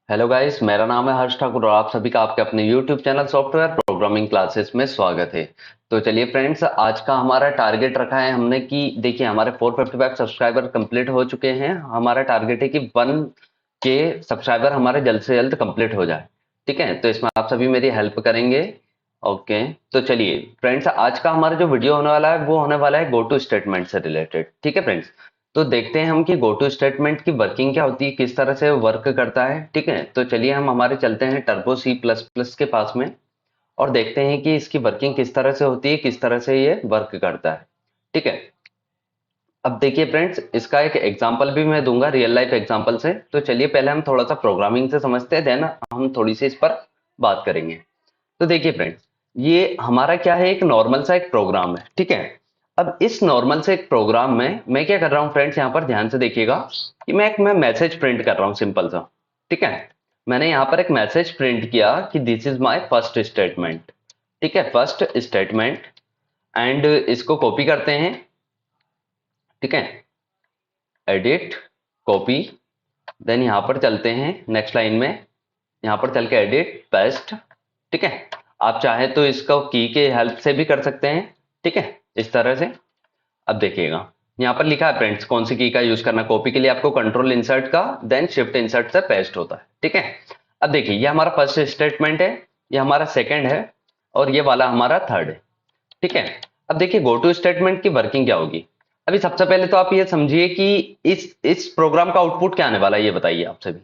Hello guys, मेरा नाम है हर्ष ठाकुर और आप सभी का आपके अपने YouTube channel software programming classes में स्वागत है। तो चलिए फ्रेंड्स, आज का हमारा टारगेट रखा है हमने कि देखिए हमारे 455 सब्सक्राइबर कंप्लीट हो चुके हैं। हमारा टारगेट है कि 1 के सब्सक्राइबर हमारे जल्द से जल्द कंप्लीट हो जाए। ठीक है, तो इसमें आप सभी मेरी हेल्प करेंगे। ओके, तो चलिए फ्रेंड्स, आज का हमारा जो वीडियो होने वाला है वो होने वाला है गो टू स्टेटमेंट से रिलेटेड। ठीक है फ्रेंड्स, तो देखते हैं हम कि गो टू स्टेटमेंट की वर्किंग क्या होती है, किस तरह से वर्क करता है। ठीक है, तो चलिए हम हमारे चलते हैं टर्बो सी प्लस प्लस के पास में और देखते हैं कि इसकी वर्किंग किस तरह से होती है, किस तरह से ये वर्क करता है। ठीक है, अब देखिए फ्रेंड्स, इसका एक एग्जांपल भी मैं दूंगा रियल लाइफ एग्जांपल से। तो चलिए पहले हम थोड़ा सा प्रोग्रामिंग से समझते हैं, देन हम थोड़ी सी इस पर बात करेंगे। तो देखिए फ्रेंड्स, ये हमारा क्या है, एक नॉर्मल सा एक प्रोग्राम है। ठीक है, अब इस नॉर्मल से एक प्रोग्राम में मैं क्या कर रहा हूं फ्रेंड्स, यहाँ पर ध्यान से देखिएगा कि मैं मैसेज प्रिंट कर रहा हूं सिंपल सा। ठीक है, मैंने यहाँ पर एक मैसेज प्रिंट किया कि this is my first statement. ठीक है, फर्स्ट स्टेटमेंट, एंड इसको कॉपी करते हैं। ठीक है, एडिट, कॉपी, देन यहाँ पर चलते हैं नेक्स्ट लाइन में, यहाँ पर चल के एडिट पेस्ट। ठीक है, आप चाहे तो इसको की के हेल्प से भी कर सकते हैं। ठीक है, इस तरह से। अब देखिएगा यहाँ पर लिखा है फ्रेंड्स कौन सी की का यूज करना। कॉपी के लिए आपको कंट्रोल इंसर्ट का, देन शिफ्ट इंसर्ट से पेस्ट होता है। ठीक है, अब देखिए ये हमारा फर्स्ट स्टेटमेंट है, ये हमारा सेकंड है और ये वाला हमारा थर्ड है। ठीक है, अब देखिए गो टू स्टेटमेंट की वर्किंग क्या होगी। अभी सबसे पहले तो आप ये समझिए कि इस प्रोग्राम का आउटपुट क्या आने वाला है, ये बताइए आप सभी।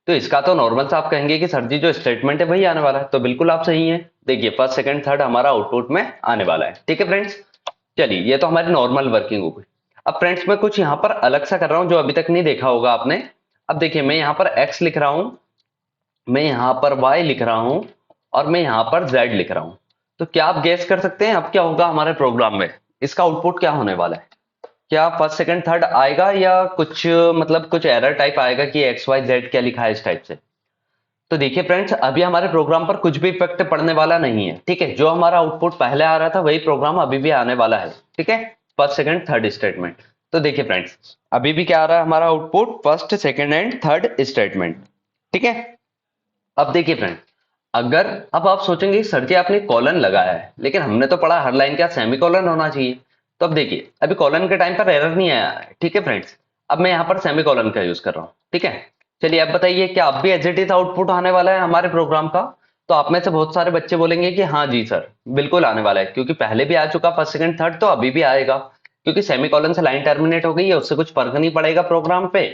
तो इसका तो नॉर्मल सा आप कहेंगे कि सर जी जो स्टेटमेंट है वही आने वाला है, तो बिल्कुल आप सही हैं। देखिए फर्स्ट सेकंड थर्ड हमारा आउटपुट में आने वाला है। ठीक है फ्रेंड्स, चलिए ये तो हमारी नॉर्मल वर्किंग हो गई। अब फ्रेंड्स मैं कुछ यहाँ पर अलग सा कर रहा हूँ जो अभी तक नहीं देखा होगा आपने। अब देखिए मैं यहाँ पर x लिख रहा हूँ, मैं यहाँ पर y लिख रहा हूँ और मैं यहाँ पर z लिख रहा हूँ। तो क्या आप गेस कर सकते हैं अब क्या होगा हमारे प्रोग्राम में, इसका आउटपुट क्या होने वाला है? क्या फर्स्ट सेकंड थर्ड आएगा या कुछ मतलब कुछ एरर टाइप आएगा कि एक्स वाई जेड क्या लिखा है इस टाइप से? तो देखिए फ्रेंड्स, अभी हमारे प्रोग्राम पर कुछ भी इफेक्ट पड़ने वाला नहीं है। ठीक है, जो हमारा आउटपुट पहले आ रहा था वही प्रोग्राम अभी भी आने वाला है। ठीक है, फर्स्ट सेकंड थर्ड स्टेटमेंट। तो देखिए फ्रेंड्स, अभी भी क्या आ रहा है हमारा output, first second and third statement. ठीक है, अब देखिए फ्रेंड, अगर अब आप सोचेंगे सर जी आपने कॉलन लगाया है, लेकिन हमने तो पढ़ा हर लाइन का सेमी कॉलन होना चाहिए। तो अब देखिए अभी कॉलन के टाइम पर एरर नहीं आया है। ठीक है फ्रेंड्स, अब मैं यहाँ पर सेमी कॉलन का यूज कर रहा हूँ। ठीक है, चलिए अब बताइए क्या अब भी एज इट इज आउटपुट आने वाला है हमारे प्रोग्राम का? तो आप में से बहुत सारे बच्चे बोलेंगे कि हाँ जी सर बिल्कुल आने वाला है, क्योंकि पहले भी आ चुका फर्स्ट सेकंड थर्ड, तो अभी भी आएगा। क्योंकि सेमी कॉलन से लाइन टर्मिनेट हो गई है, उससे कुछ फर्क नहीं पड़ेगा प्रोग्राम पे,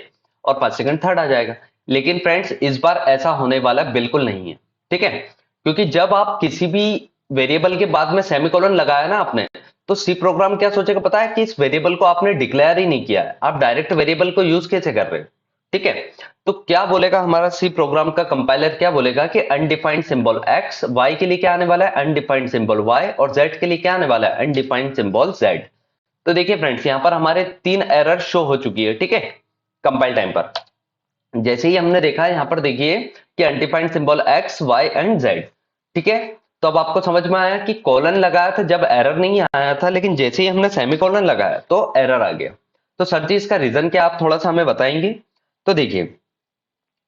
और फर्स्ट सेकंड थर्ड आ जाएगा। लेकिन फ्रेंड्स इस बार ऐसा होने वाला बिल्कुल नहीं है। ठीक है, क्योंकि जब आप किसी भी वेरिएबल के बाद में सेमीकोलन लगाया ना आपने, तो सी प्रोग्राम क्या सोचेगा पता है, कि इस वेरिएबल को आपने डिक्लेयर ही नहीं किया है, आप डायरेक्ट वेरिएबल को यूज कैसे कर रहे हो। ठीक है, तो क्या बोलेगा हमारा सी प्रोग्राम का कंपाइलर, क्या बोलेगा कि अनडिफाइंड सिंबल एक्स, वाई के लिए क्या आने वाला है अनडिफाइंड सिंबल वाई, और जेड के लिए क्या आने वाला है अनडिफाइंड सिंबल जेड। तो देखिए फ्रेंड्स यहाँ पर हमारे 3 एरर शो हो चुकी है। ठीक है, कंपाइल टाइम पर जैसे ही हमने देखा यहाँ पर देखिए कि undefined symbol x y and z. ठीक है, तो अब आपको समझ में आया कि कॉलन लगाया था जब एरर नहीं आया था, लेकिन जैसे ही हमने सेमीकोलन लगाया तो एरर आ गया। तो सर जी इसका रीजन क्या आप थोड़ा सा हमें बताएंगे? तो देखिए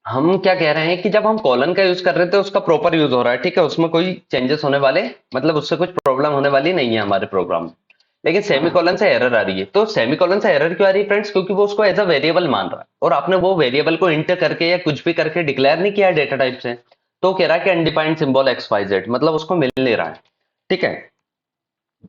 हम क्या कह रहे हैं कि जब हम कॉलन का यूज कर रहे थे उसका प्रॉपर यूज हो रहा है। ठीक है, उसमें कोई चेंजेस होने वाले, मतलब उससे कुछ प्रॉब्लम होने वाली नहीं है हमारे प्रोग्राम में। लेकिन सेमीकोलन से एरर आ रही है। तो सेमीकोलन से एरर क्यों आ रही है फ्रेंड्स? क्योंकि वो उसको एज अ वेरिएबल मान रहा है और आपने वो वेरिएबल को इंटर करके या कुछ भी करके डिक्लेयर नहीं किया है डेटा टाइप से। तो कह रहा है कि undefined symbol x y z, मतलब उसको मिल नहीं रहा है। ठीक है,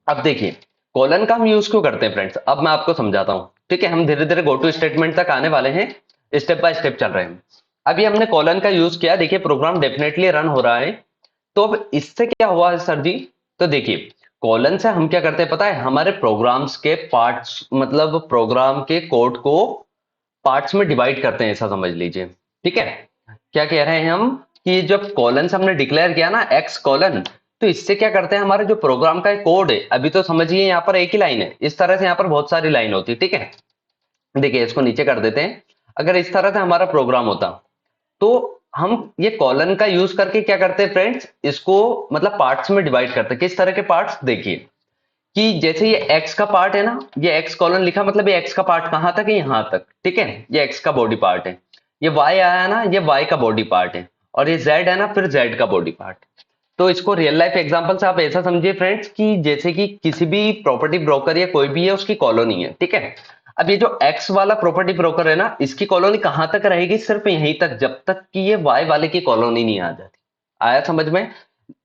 अब देखिए कॉलन का हम यूज क्यों करते हैं फ्रेंड्स, अब मैं आपको समझाता हूं। ठीक है, हम धीरे धीरे गो टू स्टेटमेंट तक आने वाले हैं, स्टेप बाय स्टेप चल रहे हैं। अभी हमने कॉलन का यूज किया, देखिए प्रोग्राम डेफिनेटली रन हो रहा है। तो अब इससे क्या हुआ है सर जी? तो देखिए कॉलन से हम क्या करते हैं पता है, हमारे प्रोग्राम्स के पार्ट्स, मतलब प्रोग्राम के कोड को पार्ट्स में डिवाइड करते हैं, ऐसा समझ लीजिए। ठीक है, क्या कह रहे हैं हम कि जब कॉलन से हमने डिक्लेयर किया ना एक्स कॉलन, तो इससे क्या करते हैं हमारे जो प्रोग्राम का कोड है, अभी तो समझिए यहाँ पर एक ही लाइन है, इस तरह से यहाँ पर बहुत सारी लाइन होती है। ठीक है, देखिए इसको नीचे कर देते हैं। अगर इस तरह से हमारा प्रोग्राम होता तो हम ये कॉलन का यूज करके क्या करते हैं फ्रेंड्स, इसको मतलब पार्ट्स में डिवाइड करते हैं। किस तरह के पार्ट्स? देखिए कि जैसे ये एक्स का पार्ट है ना, ये एक्स कॉलन लिखा, मतलब ये एक्स का पार्ट कहां तक है, यहां तक। ठीक है, ये एक्स का बॉडी पार्ट है। ये वाई आया ना, ये वाई का बॉडी पार्ट है, और ये जेड है ना, फिर जेड का बॉडी पार्ट। तो इसको रियल लाइफ एग्जांपल से आप ऐसा समझिए फ्रेंड्स कि जैसे कि किसी भी प्रॉपर्टी ब्रोकर या कोई भी है, उसकी कॉलोनी है, ठीक है। अब ये जो एक्स वाला प्रॉपर्टी ब्रोकर है ना, इसकी कॉलोनी कहां तक रहेगी, सिर्फ यहीं तक, जब तक कि ये वाई वाले की कॉलोनी नहीं आ जाती। आया समझ में?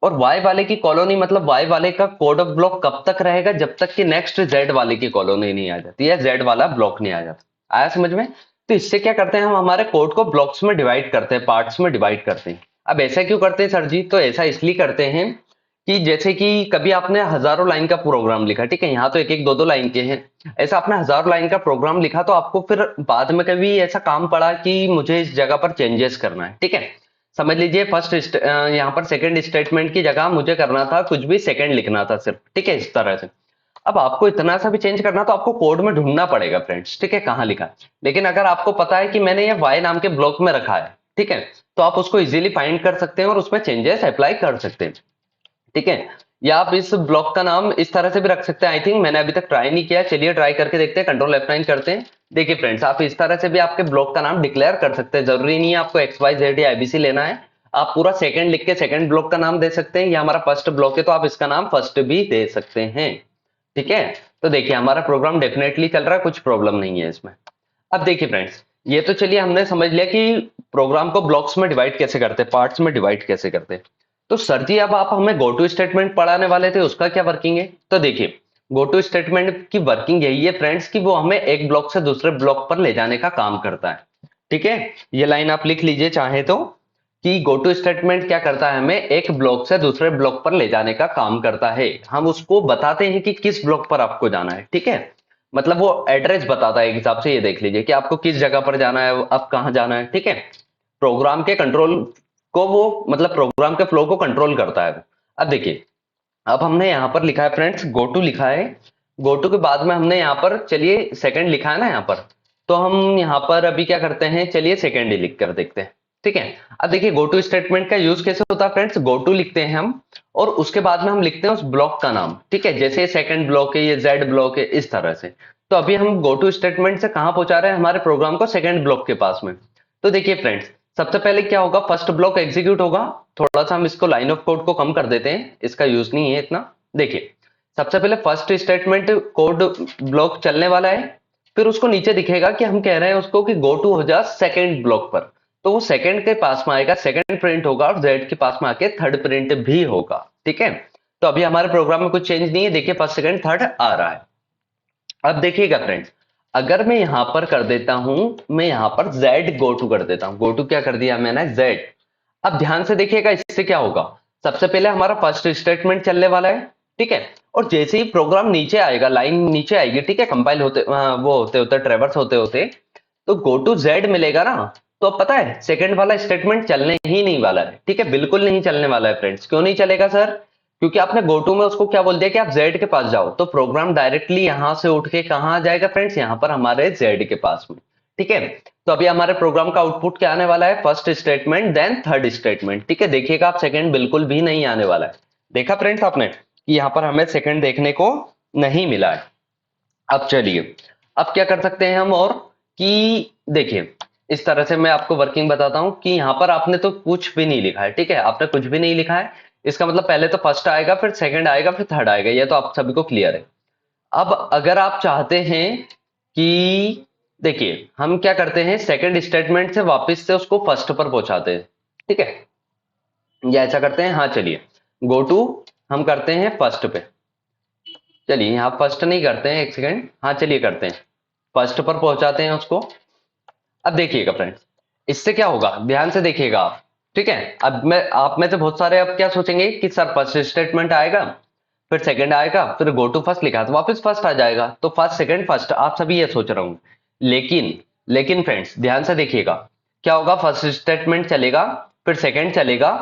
और वाई वाले की कॉलोनी मतलब वाई वाले का कोड ऑफ ब्लॉक कब तक रहेगा, जब तक कि नेक्स्ट जेड वाले की कॉलोनी नहीं आ जाती या जेड वाला ब्लॉक नहीं आ जाता। आया समझ में? तो इससे क्या करते हैं, हम हमारे कोड को ब्लॉक्स में डिवाइड करते हैं, पार्ट्स में डिवाइड करते हैं। अब ऐसा क्यों करते हैं सर जी? तो ऐसा इसलिए करते हैं कि जैसे कि कभी आपने हजारों लाइन का प्रोग्राम लिखा, ठीक है, यहाँ तो एक एक दो दो लाइन के हैं, ऐसा आपने हजारों लाइन का प्रोग्राम लिखा, तो आपको फिर बाद में कभी ऐसा काम पड़ा कि मुझे इस जगह पर चेंजेस करना है, ठीक है। समझ लीजिए यहाँ पर सेकंड स्टेटमेंट की जगह मुझे करना था कुछ भी सेकंड लिखना था सिर्फ, ठीक है, इस तरह से। अब आपको इतना सा भी चेंज करना तो आपको कोड में ढूंढना पड़ेगा फ्रेंड्स, ठीक है, कहाँ लिखा है। लेकिन अगर आपको पता है कि मैंने ये वाई नाम के ब्लॉक में रखा है, ठीक है, तो आप उसको इजीली फाइंड कर सकते हैं और उसमें चेंजेस अप्लाई कर सकते हैं, ठीक है। या आप इस ब्लॉक का नाम इस तरह से भी रख सकते हैं। आई थिंक मैंने अभी तक ट्राई नहीं किया, चलिए ट्राई करके देखते हैं, कंट्रोल F9 करते हैं। देखिए फ्रेंड्स, आप इस तरह से भी आपके ब्लॉक का नाम डिक्लेयर कर सकते हैं, जरूरी नहीं है आपको एक्स वाई जेड या आईबीसी लेना है। आप पूरा सेकंड लिख के सेकंड ब्लॉक का नाम दे सकते हैं, ये हमारा फर्स्ट ब्लॉक है तो आप इसका नाम फर्स्ट भी दे सकते हैं, ठीक है। तो देखिए हमारा प्रोग्राम डेफिनेटली चल रहा है, कुछ प्रॉब्लम नहीं है इसमें। अब देखिए फ्रेंड्स, ये तो चलिए हमने समझ लिया कि प्रोग्राम को ब्लॉक्स में डिवाइड कैसे करते हैं, पार्ट्स में डिवाइड कैसे करते हैं। तो सर जी अब आप हमें गो टू स्टेटमेंट पढ़ाने वाले थे, उसका क्या वर्किंग है? तो देखिए गो टू स्टेटमेंट की वर्किंग यही है फ्रेंड्स कि वो हमें एक ब्लॉक से दूसरे ब्लॉक पर ले जाने का काम करता है, ठीक है। ये लाइन आप लिख लीजिए चाहे तो, कि गो टू स्टेटमेंट क्या करता है, हमें एक ब्लॉक से दूसरे ब्लॉक पर ले जाने का काम करता है। हम उसको बताते हैं कि किस ब्लॉक पर आपको जाना है, ठीक है। मतलब वो एड्रेस बताता है एक हिसाब से, ये देख लीजिए कि आपको किस जगह पर जाना है, अब कहाँ जाना है, ठीक है। प्रोग्राम के कंट्रोल को वो मतलब प्रोग्राम के फ्लो को कंट्रोल करता है। अब देखिए, अब हमने यहाँ पर लिखा है फ्रेंड्स गो टू लिखा है, गो टू के बाद में हमने यहाँ पर चलिए सेकंड लिखा है ना यहाँ पर, तो हम यहाँ पर अभी क्या करते हैं, चलिए सेकंड ही लिख कर देखते हैं, ठीक है। अब देखिए गो टू स्टेटमेंट का यूज कैसे होता है फ्रेंड्स, गो टू लिखते हैं हम और उसके बाद में हम लिखते हैं उस ब्लॉक का नाम, ठीक है, जैसे सेकंड ब्लॉक है, ये जेड ब्लॉक है, इस तरह से। तो अभी हम गो टू स्टेटमेंट से कहाँ पहुंचा रहे हैं, हमारे प्रोग्राम को सेकंड ब्लॉक के पास में। तो देखिए फ्रेंड्स, सबसे पहले क्या होगा, फर्स्ट ब्लॉक एग्जीक्यूट होगा। थोड़ा सा हम इसको लाइन ऑफ कोड को कम कर देते हैं, इसका यूज नहीं है इतना। देखिए सबसे पहले फर्स्ट स्टेटमेंट कोड ब्लॉक चलने वाला है, फिर उसको नीचे दिखेगा कि हम कह रहे हैं उसको कि गो टू हो जा सेकंड ब्लॉक पर, तो वो सेकंड के पास में आएगा, सेकंड प्रिंट होगा और जेड के पास में आके थर्ड प्रिंट भी होगा, ठीक है। तो अभी हमारे प्रोग्राम में कुछ चेंज नहीं है, देखिए फर्स्ट सेकंड थर्ड आ रहा है। अब देखिएगा फ्रेंड्स, अगर मैं यहां पर कर देता हूं, मैं यहां पर जेड गो टू कर देता हूं, गो टू क्या कर दिया मैंने, जेड। अब ध्यान से देखिएगा इससे क्या होगा, सबसे पहले हमारा फर्स्ट स्टेटमेंट चलने वाला है, ठीक है। और जैसे ही प्रोग्राम नीचे आएगा, लाइन नीचे आएगी, ठीक है, कंपाइल होते वो होते होते ट्रेवर्स होते होते, तो गो टू जेड मिलेगा ना, तो अब पता है सेकंड वाला स्टेटमेंट चलने ही नहीं वाला है, ठीक है, बिल्कुल नहीं चलने वाला है फ्रेंड्स। क्यों नहीं चलेगा सर? क्योंकि आपने गो टू में उसको क्या बोल दिया कि आप जेड के पास जाओ, तो प्रोग्राम डायरेक्टली यहां से उठ के कहां आ जाएगा फ्रेंड्स, यहां पर हमारे जेड के पास में, ठीक है। तो अभी हमारे प्रोग्राम का आउटपुट क्या आने वाला है, first statement then third statement, ठीक है। देखिएगा आप सेकंड बिल्कुल भी नहीं आने वाला है, देखा फ्रेंड्स आपने कि यहां पर हमें सेकंड देखने को नहीं मिला है। अब चलिए, अब क्या कर सकते हैं हम, और कि देखिए इस तरह से मैं आपको वर्किंग बताता हूं कि यहां पर आपने तो कुछ भी नहीं लिखा है, ठीक है, आपने कुछ भी नहीं लिखा है। इसका मतलब पहले तो फर्स्ट आएगा, फिर सेकंड आएगा, फिर थर्ड आएगा, ये तो आप सभी को क्लियर है। अब अगर आप चाहते हैं कि देखिए हम क्या करते हैं, सेकंड स्टेटमेंट से वापस से उसको फर्स्ट पर पहुंचाते हैं, ठीक है, या ऐसा करते हैं, हाँ चलिए गो टू हम करते हैं फर्स्ट पे, चलिए यहाँ फर्स्ट नहीं करते हैं, एक सेकंड, हाँ चलिए करते हैं, फर्स्ट पर पहुंचाते हैं उसको। अब देखिएगा फ्रेंड्स, इससे क्या होगा, ध्यान से देखिएगा आप, ठीक है। अब मैं आप में से बहुत सारे अब क्या सोचेंगे कि सर फर्स्ट स्टेटमेंट आएगा, फिर सेकंड आएगा, फिर गो टू फर्स्ट लिखा तो वापस फर्स्ट आ जाएगा, तो फर्स्ट सेकंड फर्स्ट, आप सभी ये सोच रहा हूं। लेकिन लेकिन फ्रेंड्स ध्यान से देखिएगा, क्या होगा, फर्स्ट स्टेटमेंट चलेगा, फिर सेकंड चलेगा,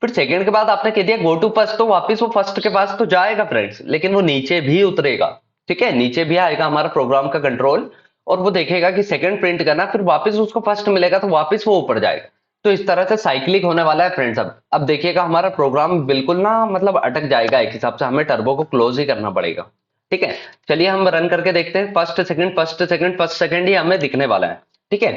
फिर सेकंड के बाद आपने कह दिया गो टू फर्स्ट, तो वापस वो फर्स्ट के पास तो जाएगा फ्रेंड्स, लेकिन वो नीचे भी उतरेगा, ठीक है, नीचे भी आएगा हमारा प्रोग्राम का कंट्रोल, और वो देखेगा कि सेकंड प्रिंट करना, फिर वापस उसको फर्स्ट मिलेगा तो वापस वो ऊपर जाएगा। तो इस तरह से साइक्लिक होने वाला है फ्रेंड्स। अब देखिएगा हमारा प्रोग्राम बिल्कुल ना मतलब अटक जाएगा, एक हिसाब से हमें टर्बो को क्लोज ही करना पड़ेगा, ठीक है। चलिए हम रन करके देखते हैं, first second first second first second ही हमें दिखने वाला है, ठीक है।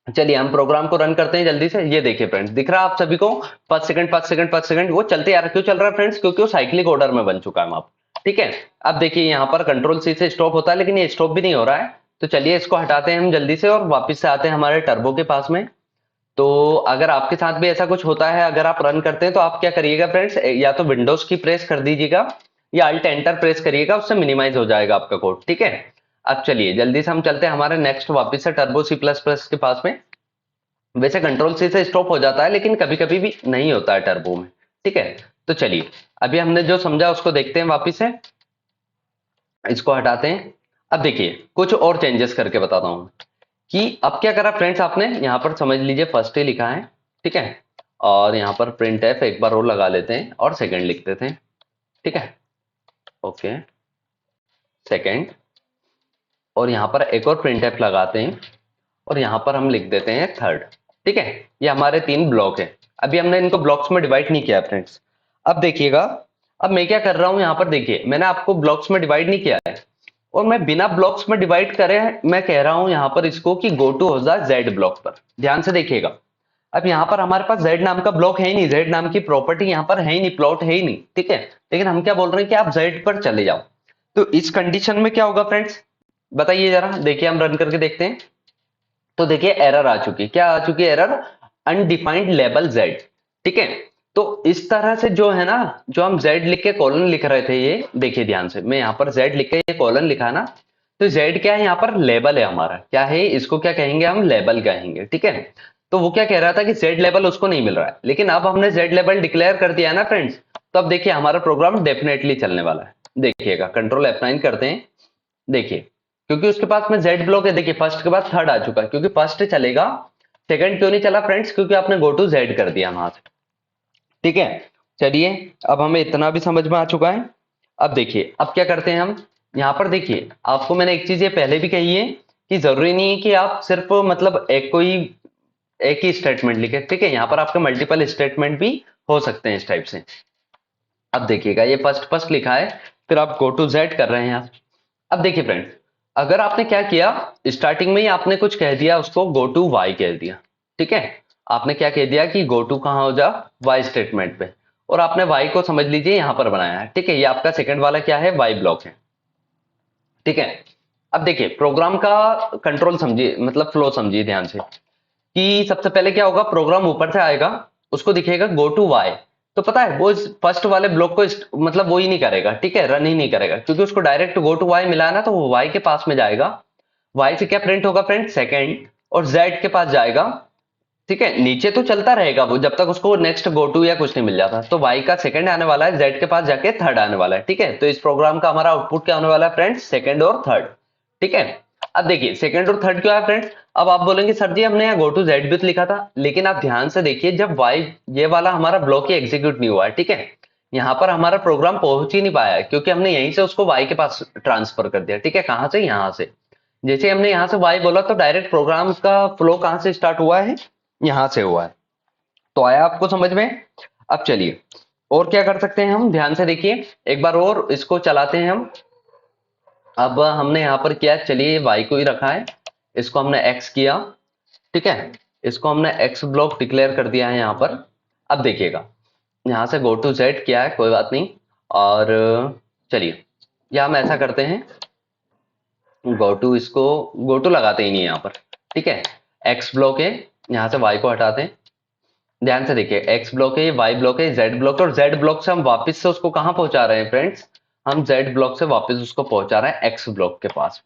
चलिए हम प्रोग्राम को रन करते हैं जल्दी से। ये देखिए फ्रेंड्स, दिख रहा है आप सभी को 5 सेकंड 5 सेकंड 5 सेकंड वो चलते आ रहा है। क्यों चल रहा है फ्रेंड्स? क्योंकि वो साइक्लिक ऑर्डर में बन चुका है मैप। ठीक है, अब देखिए यहाँ पर कंट्रोल सी से स्टॉप होता है, लेकिन ये स्टॉप भी नहीं हो रहा है। तो चलिए इसको हटाते हैं हम जल्दी से और वापस से आते हैं हमारे टर्बो के पास में। तो अगर आपके साथ भी ऐसा कुछ होता है, अगर आप रन करते हैं, तो आप क्या करिएगा फ्रेंड्स, या तो विंडोज की प्रेस कर दीजिएगा या अल्ट एंटर प्रेस करिएगा, उससे मिनिमाइज हो जाएगा आपका कोड। ठीक है, अब चलिए जल्दी से हम चलते हैं हमारे नेक्स्ट वापस से टर्बो सी प्लस प्लस के पास में। वैसे कंट्रोल सी से स्टॉप हो जाता है, लेकिन कभी कभी भी नहीं होता है टर्बो में। ठीक है, तो चलिए अभी हमने जो समझा उसको देखते हैं वापिस से। इसको हटाते हैं। अब देखिए कुछ और चेंजेस करके बताता हूं कि अब क्या करा फ्रेंड्स आपने। यहाँ पर समझ लीजिए फर्स्ट ही लिखा है। ठीक है, और यहाँ पर प्रिंट एफ एक बार और लगा लेते हैं और सेकंड लिख देते हैं। ठीक है, ओके, सेकंड, और यहाँ पर एक और प्रिंट एफ लगाते हैं और यहाँ पर हम लिख देते हैं थर्ड। ठीक है, ये हमारे 3 ब्लॉक है। अभी हमने इनको ब्लॉक्स में डिवाइड नहीं किया फ्रेंड्स। अब देखिएगा, अब मैं क्या कर रहा हूं, यहाँ पर देखिए मैंने आपको ब्लॉक्स में डिवाइड नहीं किया है, और मैं बिना ब्लॉक्स में डिवाइड करे मैं कह रहा हूं यहाँ पर इसको कि गो टू हो जाए जेड ब्लॉक पर। ध्यान से देखिएगा, अब यहाँ पर हमारे पास जेड नाम का ब्लॉक है ही नहीं, जेड नाम की प्रॉपर्टी यहाँ पर है ही नहीं, प्लॉट है ही नहीं। ठीक है, लेकिन हम क्या बोल रहे हैं कि आप जेड पर चले जाओ। तो इस कंडीशन में क्या होगा फ्रेंड्स, बताइए जरा। देखिए हम रन करके देखते हैं। तो देखिए एरर आ चुकी है। क्या आ चुकी है एरर? Undefined label Z. ठीक है, तो इस तरह से जो है ना, जो हम जेड लिख के कॉलन लिख रहे थे, ये देखिए ध्यान से, मैं यहाँ पर जेड लिख के ये कॉलन लिखा है ना, तो जेड क्या है, यहाँ पर लेबल है हमारा। क्या है इसको, क्या कहेंगे हम, लेबल कहेंगे। ठीक है, तो वो क्या कह रहा था कि जेड लेबल उसको नहीं मिल रहा है, लेकिन अब हमने जेड लेबल डिक्लेयर कर दिया है ना फ्रेंड्स, तो अब देखिए हमारा प्रोग्राम डेफिनेटली चलने वाला है। देखिएगा कंट्रोल F9 करते हैं। देखिए क्योंकि उसके पास में जेड ब्लॉक है, देखिए फर्स्ट के बाद थर्ड आ चुका है, क्योंकि फर्स्ट चलेगा, सेकंड क्यों नहीं चला फ्रेंड्स, क्योंकि आपने गो टू जेड कर दिया वहां से। ठीक है, चलिए अब हमें इतना भी समझ में आ चुका है। अब देखिए अब क्या करते हैं हम, यहाँ पर देखिए आपको मैंने एक चीज ये पहले भी कही है कि जरूरी नहीं है कि आप सिर्फ मतलब एक ही स्टेटमेंट लिखे। ठीक है, यहाँ पर आपके मल्टीपल स्टेटमेंट भी हो सकते हैं इस टाइप से। अब देखिएगा ये फर्स्ट फर्स्ट लिखा है, फिर आप गो टू जेड कर रहे हैं आप। अब देखिए फ्रेंड्स, अगर आपने क्या किया, स्टार्टिंग में ही आपने कुछ कह दिया, उसको गो टू वाई कह दिया। ठीक है, आपने क्या कह दिया कि गो टू कहां हो जा, वाई स्टेटमेंट पे, और आपने वाई को समझ लीजिए यहां पर बनाया है। ठीक है, ये आपका सेकंड वाला क्या है, वाई ब्लॉक है। ठीक है, अब देखिए प्रोग्राम का कंट्रोल समझिए, मतलब फ्लो समझिए ध्यान से, कि सबसे पहले क्या होगा, प्रोग्राम ऊपर से आएगा, उसको दिखेगा गो टू वाई, तो पता है वो फर्स्ट वाले ब्लॉक को मतलब वो ही नहीं करेगा। ठीक है, रन ही नहीं करेगा, क्योंकि उसको डायरेक्ट गो टू वाई मिला है ना, तो वो वाई के पास में जाएगा। वाई से क्या प्रिंट होगा फ्रेंड, सेकंड, और जेड के पास जाएगा। ठीक है, नीचे तो चलता रहेगा वो जब तक उसको नेक्स्ट गो टू या कुछ नहीं मिल जाता। तो वाई का सेकंड आने वाला है, जेड के पास जाके थर्ड आने वाला है। ठीक है, तो इस प्रोग्राम का हमारा आउटपुट क्या होने वाला है फ्रेंड्स, सेकंड और थर्ड। ठीक है, अब देखिए सेकंड और थर्ड क्यों है फ्रेंड्स। अब आप बोलेंगे सर जी हमने यहाँ गो टू जेड भी तो लिखा था, लेकिन आप ध्यान से देखिए, जब वाई ये वाला हमारा ब्लॉक ही एग्जीक्यूट नहीं हुआ है। ठीक है, यहाँ पर हमारा प्रोग्राम पहुंच ही नहीं पाया है, क्योंकि हमने यहीं से उसको वाई के पास ट्रांसफर कर दिया। ठीक है, कहां से, यहाँ से। जैसे हमने यहाँ से वाई बोला, तो डायरेक्ट प्रोग्राम का फ्लो कहां से स्टार्ट हुआ है, यहां से हुआ है। तो आया आपको समझ में। अब चलिए और क्या कर सकते हैं हम, ध्यान से देखिए एक बार और इसको चलाते हैं हम। अब हमने यहाँ पर किया, चलिए y को ही रखा है, इसको हमने x किया। ठीक है, इसको हमने x ब्लॉक डिक्लेयर कर दिया है यहाँ पर। अब देखिएगा यहाँ से गो टू z किया है, कोई बात नहीं। और चलिए या हम ऐसा करते हैं, गो टू, इसको गो टू लगाते ही नहीं यहाँ पर। ठीक है, x ब्लॉक है, यहाँ से y को हटाते हैं। ध्यान से देखिए, x ब्लॉक है, y ब्लॉक है, z ब्लॉक है, और z ब्लॉक से हम वापस से उसको कहाँ पहुंचा रहे हैं फ्रेंड्स, हम z ब्लॉक से वापस उसको पहुंचा रहे हैं x ब्लॉक के पास।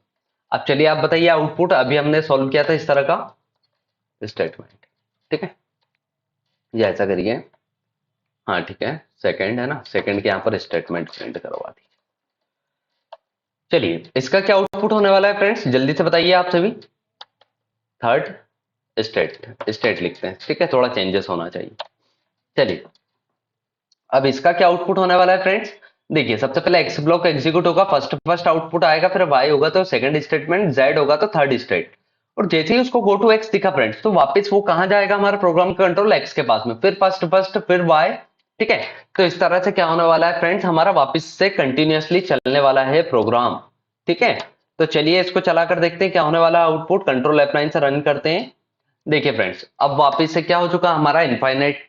अब चलिए आप बताइए आउटपुट, अभी हमने सॉल्व किया था इस तरह का स्टेटमेंट। ठीक है, ये ऐसा करिए, हाँ ठीक है, सेकंड है ना, सेकंड के यहाँ पर स्टेटमेंट प्रिंट करवा दी। चलिए इसका क्या आउटपुट होने वाला है फ्रेंड्स, जल्दी से बताइए आप सभी। थर्ड स्टेट लिखते हैं। ठीक है, थोड़ा चेंजेस होना चाहिए। चलिए अब इसका क्या आउटपुट होने वाला है फ्रेंड्स, देखिए सबसे पहले एक्स ब्लॉक एग्जीक्यूट होगा, फर्स्ट फर्स्ट आउटपुट आएगा, फिर वाई होगा तो सेकंड स्टेटमेंट, जेड होगा तो थर्ड स्टेट, और जैसे ही उसको गो टू एक्स दिखा फ्रेंड्स, तो वापस वो कहां जाएगा, हमारा प्रोग्राम कंट्रोल एक्स के पास में, फिर फर्स्ट फर्स्ट फिर वाई। ठीक है, तो इस तरह से क्या होने वाला है फ्रेंड्स, हमारा वापस से कंटिन्यूअसली चलने वाला है प्रोग्राम। ठीक है, तो चलिए इसको चलाकर देखते हैं क्या होने वाला आउटपुट, कंट्रोल F9 से रन करते हैं। देखिए फ्रेंड्स, अब वापस से क्या हो चुका, हमारा इनफाइनाइट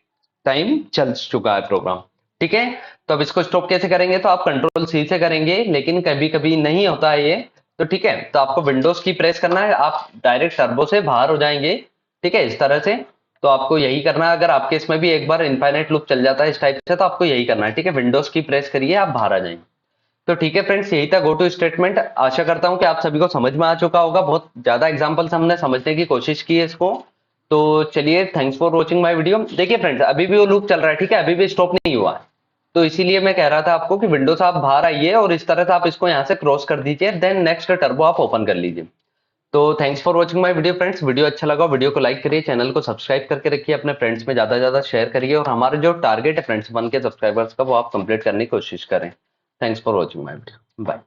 टाइम चल चुका है प्रोग्राम। ठीक है, तो अब इसको स्टॉप कैसे करेंगे, तो आप कंट्रोल सी से करेंगे, लेकिन कभी कभी नहीं होता है ये। तो ठीक है, तो आपको विंडोज की प्रेस करना है, आप डायरेक्ट टर्बो से बाहर हो जाएंगे। ठीक है, इस तरह से। तो आपको यही करना है, अगर आपके इसमें भी एक बार इनफाइनाइट लूप चल जाता है इस टाइप से, तो आपको यही करना है। ठीक है, विंडोज की प्रेस करिए, आप बाहर आ जाएंगे। तो ठीक है फ्रेंड्स, यही था गो टू स्टेटमेंट। आशा करता हूं कि आप सभी को समझ में आ चुका होगा, बहुत ज्यादा एग्जांपल्स हमने समझने की कोशिश की है इसको। तो चलिए, thanks for watching my video. देखिए फ्रेंड्स, अभी भी वो लूप चल रहा है, ठीक है, अभी भी स्टॉप नहीं हुआ है। तो इसीलिए मैं कह रहा था आपको कि विंडो से आप बाहर आइए और इस तरह से आप इसको यहाँ से क्रॉस कर दीजिए, देन नेक्स्ट टर्बो आप ओपन कर लीजिए। तो thanks for watching my video friends. Video अच्छा लगा, वीडियो को लाइक करिए, चैनल को सब्सक्राइब करके रखिए, अपने फ्रेंड्स में ज्यादा से ज्यादा शेयर करिए, और हमारे जो टारगेट है फ्रेंड्स 1 के सब्सक्राइबर्स का, वो आप कंप्लीट करने की कोशिश करें। Thanks for watching my video, bye.